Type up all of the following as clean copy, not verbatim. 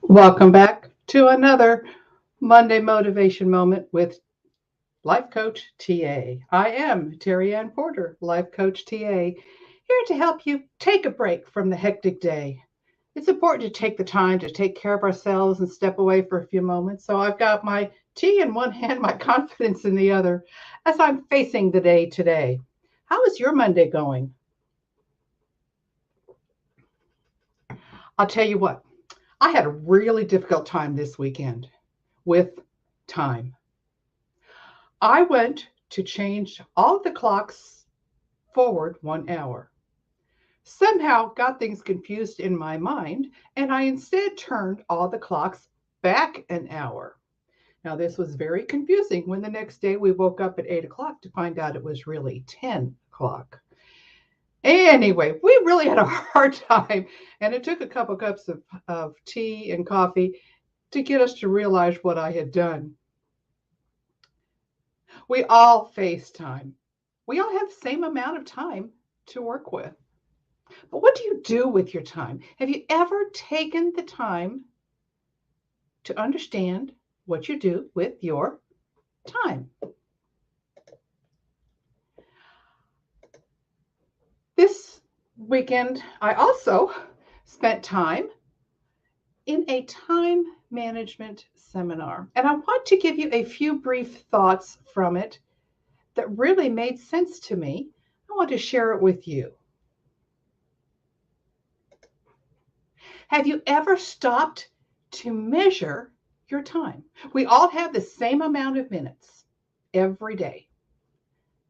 Welcome back to another Monday Motivation Moment with Life Coach TA. I am Terry Ann Porter, Life Coach TA, here to help you take a break from the hectic day. It's important to take the time to take care of ourselves and step away for a few moments. So I've got my tea in one hand, my confidence in the other, as I'm facing the day today. How is your Monday going? I'll tell you what, I had a really difficult time this weekend with time. I went to change all of the clocks forward 1 hour. Somehow got things confused in my mind, and I instead turned all the clocks back an hour. Now, this was very confusing when the next day we woke up at 8 o'clock to find out it was really 10 o'clock. Anyway, we really had a hard time, and it took a couple cups of tea and coffee to get us to realize what I had done. We all face time. We all have the same amount of time to work with. But what do you do with your time? Have you ever taken the time to understand what you do with your time? This weekend, I also spent time in a time management seminar. And I want to give you a few brief thoughts from it that really made sense to me. I want to share it with you. Have you ever stopped to measure your time? We all have the same amount of minutes every day.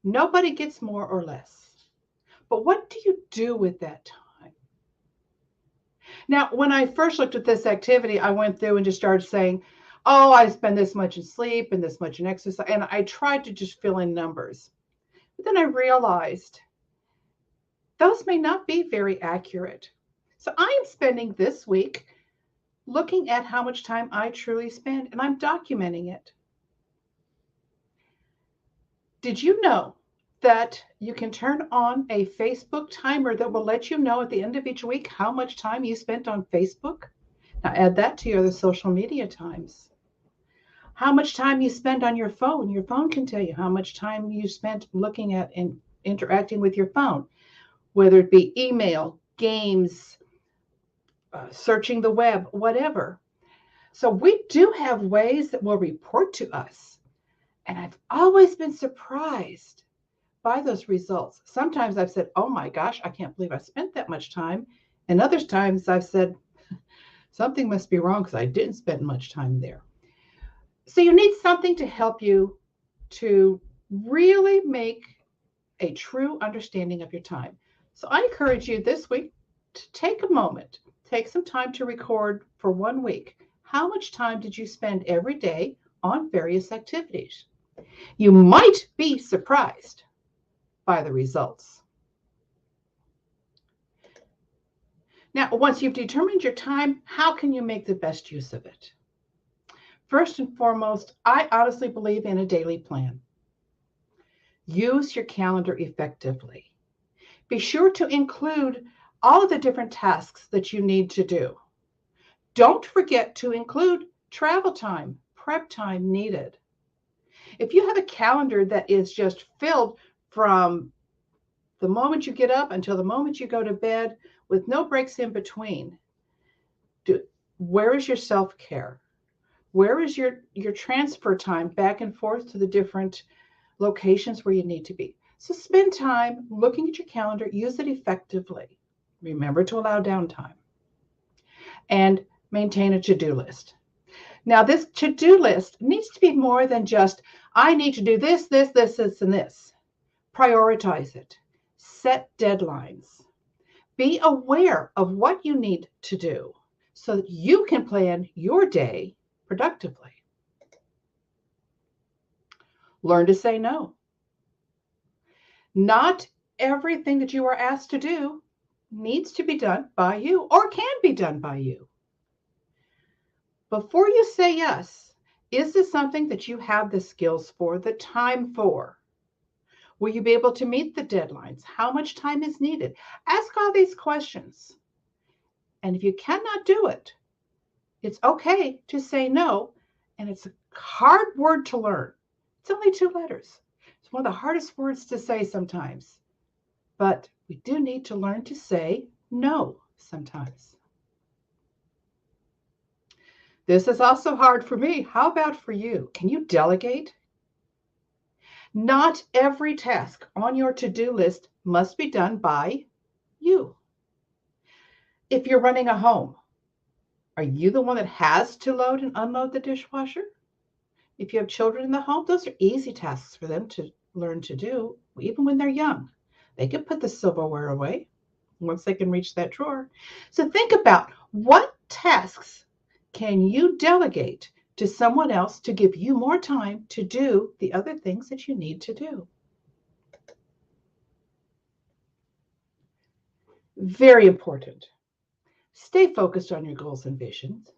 Nobody gets more or less. But what do you do with that time? Now, when I first looked at this activity, I went through and just started saying, oh, I spend this much in sleep and this much in exercise. And I tried to just fill in numbers. But then I realized those may not be very accurate. So I am spending this week looking at how much time I truly spend, and I'm documenting it. Did you know that you can turn on a Facebook timer that will let you know at the end of each week how much time you spent on Facebook? Now add that to your other social media times. How much time you spend on your phone. Your phone can tell you how much time you spent looking at and interacting with your phone, whether it be email, games, searching the web, whatever. So we do have ways that will report to us. And I've always been surprised by those results. Sometimes I've said, oh my gosh, I can't believe I spent that much time. And other times I've said, something must be wrong because I didn't spend much time there. So you need something to help you to really make a true understanding of your time. So I encourage you this week to take a moment, take some time to record for 1 week. How much time did you spend every day on various activities? You might be surprised by the results. Now, once you've determined your time, how can you make the best use of it? First and foremost, I honestly believe in a daily plan. Use your calendar effectively. Be sure to include all of the different tasks that you need to do. Don't forget to include travel time, prep time needed. If you have a calendar that is just filled from the moment you get up until the moment you go to bed with no breaks in between, where is your self-care? Where is your transfer time back and forth to the different locations where you need to be? So spend time looking at your calendar, use it effectively. Remember to allow downtime. And maintain a to-do list. Now, this to-do list needs to be more than just, I need to do this, this, this, this, and this. Prioritize it. Set deadlines. Be aware of what you need to do so that you can plan your day productively. Learn to say no. Not everything that you are asked to do needs to be done by you or can be done by you. Before you say yes, is this something that you have the skills for, the time for? Will you be able to meet the deadlines? How much time is needed? Ask all these questions. And if you cannot do it, It's okay to say no, and it's a hard word to learn. It's only 2 letters. It's one of the hardest words to say sometimes, but we do need to learn to say no sometimes. This is also hard for me. How about for you? Can you delegate? Not every task on your to-do list must be done by you. If you're running a home, are you the one that has to load and unload the dishwasher? If you have children in the home, those are easy tasks for them to learn to do, even when they're young. They can put the silverware away once they can reach that drawer. So think about what tasks can you delegate to someone else to give you more time to do the other things that you need to do. Very important. Stay focused on your goals and visions.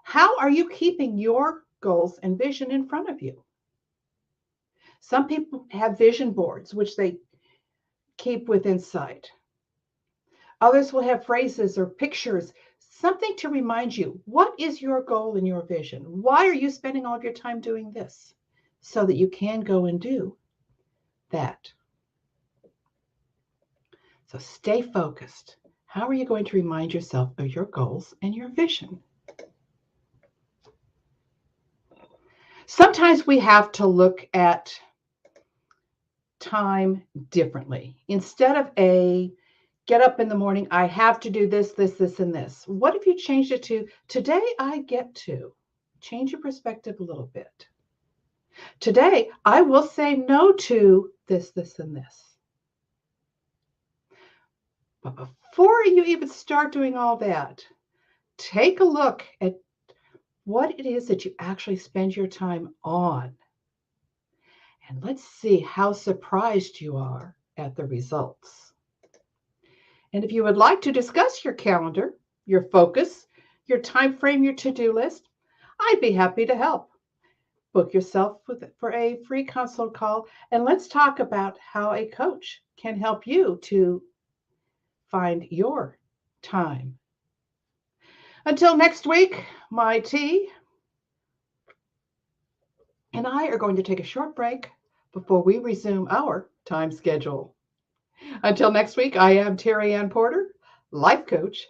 How are you keeping your goals and vision in front of you? Some people have vision boards, which they keep within sight. Others will have phrases or pictures, something to remind you, what is your goal and your vision? Why are you spending all of your time doing this? So that you can go and do that. So stay focused. How are you going to remind yourself of your goals and your vision? Sometimes we have to look at time differently. Instead of a get up in the morning, I have to do this, this, this, and this. What if you changed it to today I get to? Change your perspective a little bit. Today I will say no to this, this, and this. But before you even start doing all that, take a look at what it is that you actually spend your time on. And let's see how surprised you are at the results. And if you would like to discuss your calendar, your focus, your time frame, your to-do list, I'd be happy to help. Book yourself for a free consult call, and let's talk about how a coach can help you to find your time. Until next week, my T and I are going to take a short break before we resume our time schedule. Until next week, I am Terry Ann Porter, life coach